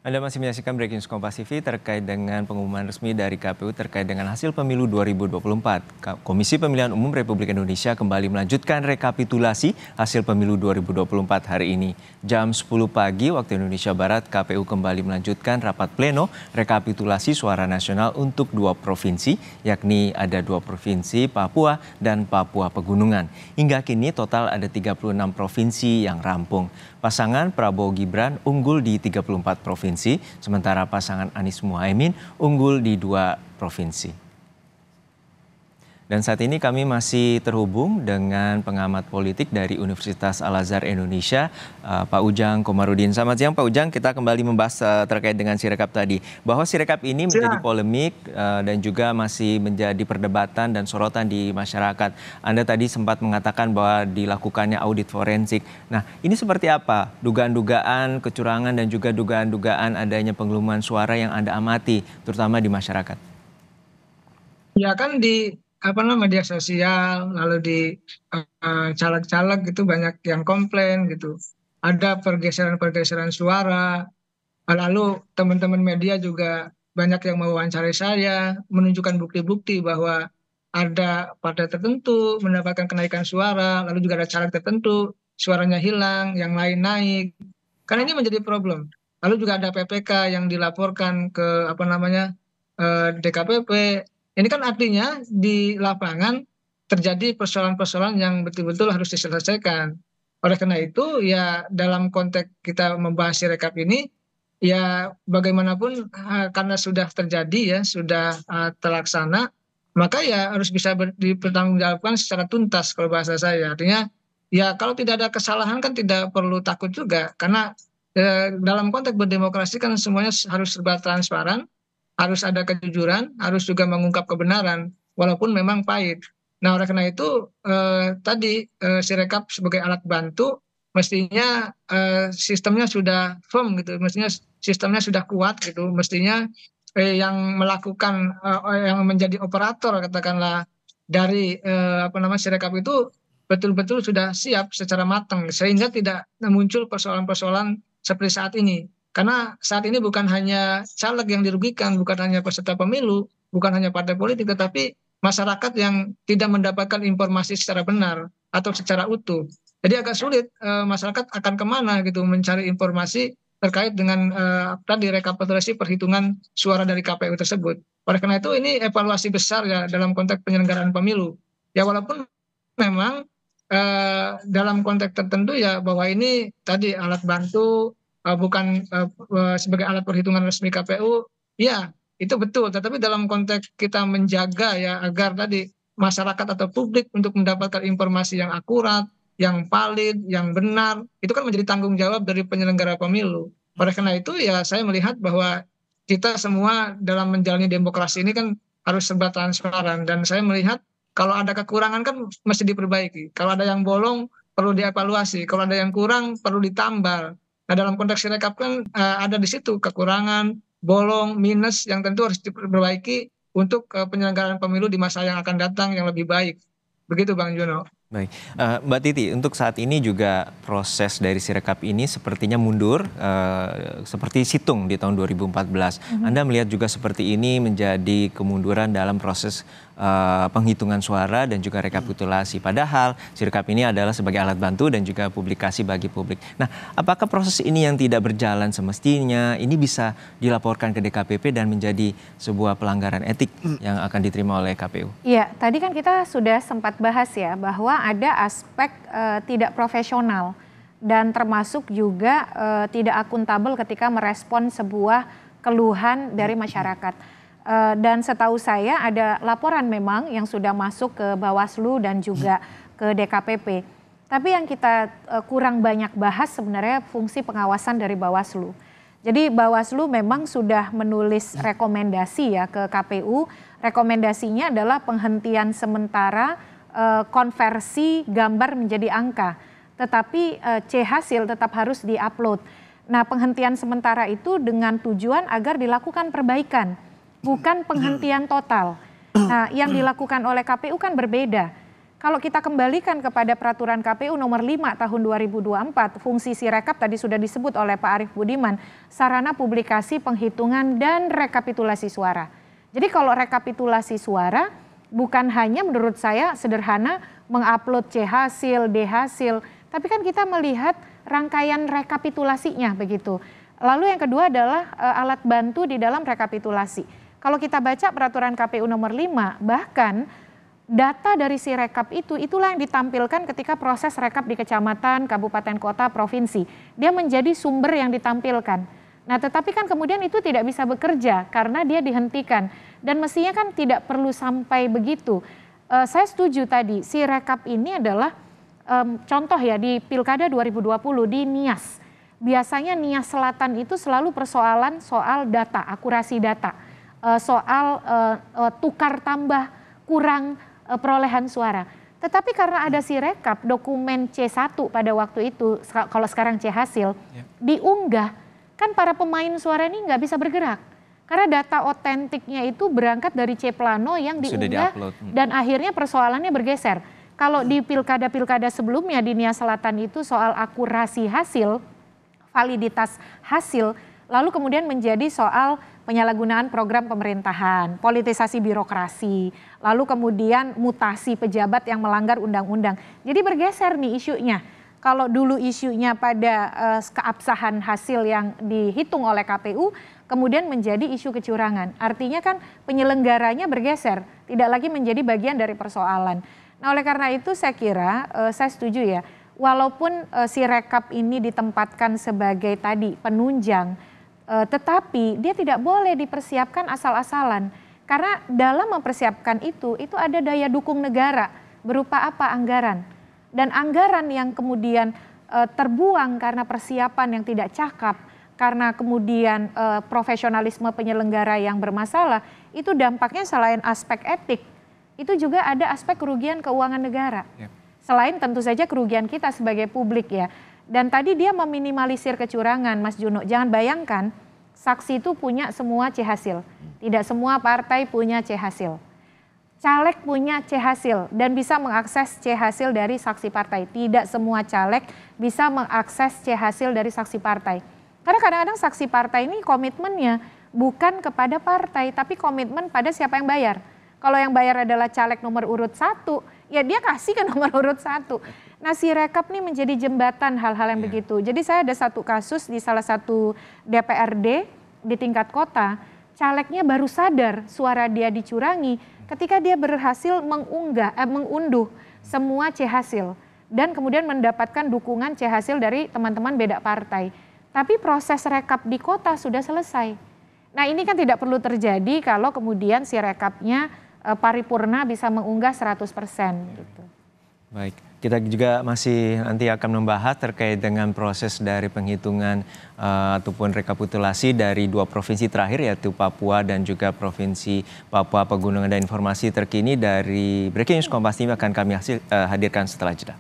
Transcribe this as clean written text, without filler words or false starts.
Anda masih menyaksikan Breaking News Kompas TV terkait dengan pengumuman resmi dari KPU terkait dengan hasil pemilu 2024. Komisi Pemilihan Umum Republik Indonesia kembali melanjutkan rekapitulasi hasil pemilu 2024 hari ini. Jam 10 pagi waktu Indonesia Barat, KPU kembali melanjutkan rapat pleno rekapitulasi suara nasional untuk 2 provinsi, yakni ada 2 provinsi, Papua dan Papua Pegunungan. Hingga kini total ada 36 provinsi yang rampung. Pasangan Prabowo Gibran unggul di 34 provinsi, sementara pasangan Anies Muhaimin unggul di 2 provinsi. Dan saat ini kami masih terhubung dengan pengamat politik dari Universitas Al-Azhar Indonesia, Pak Ujang Komarudin. Selamat siang Pak Ujang, kita kembali membahas terkait dengan Sirekap tadi. Bahwa Sirekap ini menjadi polemik dan juga masih menjadi perdebatan dan sorotan di masyarakat. Anda tadi sempat mengatakan bahwa dilakukannya audit forensik. Nah, ini seperti apa? Dugaan-dugaan kecurangan dan juga dugaan-dugaan adanya penggelembungan suara yang Anda amati, terutama di masyarakat? Ya kan di media sosial, lalu di caleg-caleg gitu banyak yang komplain gitu. Ada pergeseran-pergeseran suara, lalu teman-teman media juga banyak yang mewawancari saya, menunjukkan bukti-bukti bahwa ada partai tertentu mendapatkan kenaikan suara, lalu juga ada caleg tertentu suaranya hilang, yang lain naik. Karena ini menjadi problem. Lalu juga ada PPK yang dilaporkan ke DKPP. Ini kan artinya di lapangan terjadi persoalan-persoalan yang betul-betul harus diselesaikan. Oleh karena itu ya dalam konteks kita membahas Sirekap ini ya bagaimanapun karena sudah terjadi ya sudah terlaksana, maka ya harus bisa dipertanggungjawabkan secara tuntas kalau bahasa saya. Artinya ya kalau tidak ada kesalahan kan tidak perlu takut juga karena dalam konteks berdemokrasi kan semuanya harus serba transparan, harus ada kejujuran, harus juga mengungkap kebenaran, walaupun memang pahit. Nah, oleh karena itu tadi Sirekap sebagai alat bantu, mestinya sistemnya sudah firm gitu, mestinya sistemnya sudah kuat gitu, mestinya yang melakukan yang menjadi operator katakanlah dari Sirekap itu betul-betul sudah siap secara matang sehingga tidak muncul persoalan-persoalan seperti saat ini. Karena saat ini bukan hanya caleg yang dirugikan, bukan hanya peserta pemilu, bukan hanya partai politik, tetapi masyarakat yang tidak mendapatkan informasi secara benar atau secara utuh. Jadi agak sulit masyarakat akan kemana gitu mencari informasi terkait dengan tadi rekapitulasi perhitungan suara dari KPU tersebut. Oleh karena itu ini evaluasi besar ya dalam konteks penyelenggaraan pemilu. Ya walaupun memang dalam konteks tertentu ya bahwa ini tadi alat bantu bukan sebagai alat perhitungan resmi KPU, ya itu betul. Tetapi dalam konteks kita menjaga ya agar tadi masyarakat atau publik untuk mendapatkan informasi yang akurat, yang valid, yang benar, itu kan menjadi tanggung jawab dari penyelenggara pemilu. Oleh karena itu ya saya melihat bahwa kita semua dalam menjalani demokrasi ini kan harus serba transparan dan saya melihat kalau ada kekurangan kan mesti diperbaiki. Kalau ada yang bolong perlu dievaluasi. Kalau ada yang kurang perlu ditambal. Nah dalam konteks Sirekap kan ada di situ kekurangan, bolong, minus yang tentu harus diperbaiki untuk penyelenggaraan pemilu di masa yang akan datang yang lebih baik. Begitu Bang Juno. Baik, Mbak Titi, untuk saat ini juga proses dari Sirekap ini sepertinya mundur, seperti situng di tahun 2014. Anda melihat juga seperti ini menjadi kemunduran dalam proses penghitungan suara dan juga rekapitulasi. Padahal Sirekap ini adalah sebagai alat bantu dan juga publikasi bagi publik. Nah, apakah proses ini yang tidak berjalan semestinya ini bisa dilaporkan ke DKPP dan menjadi sebuah pelanggaran etik yang akan diterima oleh KPU? Iya, tadi kan kita sudah sempat bahas ya bahwa ada aspek tidak profesional dan termasuk juga tidak akuntabel ketika merespon sebuah keluhan dari masyarakat. Dan setahu saya ada laporan memang yang sudah masuk ke Bawaslu dan juga ke DKPP. Tapi yang kita kurang banyak bahas sebenarnya fungsi pengawasan dari Bawaslu. Jadi Bawaslu memang sudah menulis rekomendasi ya ke KPU. Rekomendasinya adalah penghentian sementara konversi gambar menjadi angka. Tetapi C hasil tetap harus diupload. Nah, penghentian sementara itu dengan tujuan agar dilakukan perbaikan, bukan penghentian total. Nah, yang dilakukan oleh KPU kan berbeda. Kalau kita kembalikan kepada peraturan KPU nomor 5 tahun 2024, fungsi Sirekap tadi sudah disebut oleh Pak Arief Budiman, sarana publikasi, penghitungan, dan rekapitulasi suara. Jadi kalau rekapitulasi suara, bukan hanya menurut saya sederhana mengupload C hasil, D hasil, tapi kan kita melihat rangkaian rekapitulasinya begitu. Lalu yang kedua adalah alat bantu di dalam rekapitulasi. Kalau kita baca peraturan KPU nomor 5, bahkan data dari Sirekap itulah yang ditampilkan ketika proses rekap di kecamatan, kabupaten, kota, provinsi. Dia menjadi sumber yang ditampilkan. Nah, tetapi kan kemudian itu tidak bisa bekerja karena dia dihentikan. Dan mestinya kan tidak perlu sampai begitu. Saya setuju tadi, Sirekap ini adalah contoh ya di Pilkada 2020 di Nias. Biasanya Nias Selatan itu selalu persoalan soal data, akurasi data. Soal tukar tambah kurang perolehan suara. Tetapi karena ada Sirekap, dokumen C1 pada waktu itu, kalau sekarang C hasil, diunggah, kan para pemain suara ini nggak bisa bergerak. Karena data otentiknya itu berangkat dari C plano yang diunggah dan akhirnya persoalannya bergeser. Kalau di pilkada-pilkada sebelumnya di Nias Selatan itu soal akurasi hasil, validitas hasil, lalu kemudian menjadi soal penyalahgunaan program pemerintahan, politisasi birokrasi, lalu kemudian mutasi pejabat yang melanggar undang-undang. Jadi bergeser nih isunya. Kalau dulu isunya pada keabsahan hasil yang dihitung oleh KPU, kemudian menjadi isu kecurangan. Artinya kan penyelenggaranya bergeser, tidak lagi menjadi bagian dari persoalan. Nah, oleh karena itu saya kira, saya setuju ya, walaupun Sirekap ini ditempatkan sebagai tadi penunjang, tetapi dia tidak boleh dipersiapkan asal-asalan. Karena dalam mempersiapkan itu ada daya dukung negara berupa apa? Anggaran. Dan anggaran yang kemudian terbuang karena persiapan yang tidak cakap, karena kemudian profesionalisme penyelenggara yang bermasalah, itu dampaknya selain aspek etik, itu juga ada aspek kerugian keuangan negara. Selain tentu saja kerugian kita sebagai publik ya. Dan tadi dia meminimalisir kecurangan, Mas Juno. Jangan bayangkan saksi itu punya semua C hasil. Tidak semua partai punya C hasil. Caleg punya C hasil dan bisa mengakses C hasil dari saksi partai. Tidak semua caleg bisa mengakses C hasil dari saksi partai. Karena kadang-kadang saksi partai ini komitmennya bukan kepada partai, tapi komitmen pada siapa yang bayar. Kalau yang bayar adalah caleg nomor urut 1, ya dia kasih ke nomor urut 1. Nah, Sirekap nih menjadi jembatan hal-hal yang begitu. Jadi saya ada satu kasus di salah satu DPRD di tingkat kota, calegnya baru sadar suara dia dicurangi ketika dia berhasil mengunduh semua C hasil dan kemudian mendapatkan dukungan C hasil dari teman-teman beda partai. Tapi proses rekap di kota sudah selesai. Nah, ini kan tidak perlu terjadi kalau kemudian Sirekapnya paripurna bisa mengunggah 100% gitu. Baik, kita juga masih nanti akan membahas terkait dengan proses dari penghitungan ataupun rekapitulasi dari 2 provinsi terakhir yaitu Papua dan juga Provinsi Papua Pegunungan. Dan informasi terkini dari Breaking News Kompas TV akan kami hadirkan setelah jeda.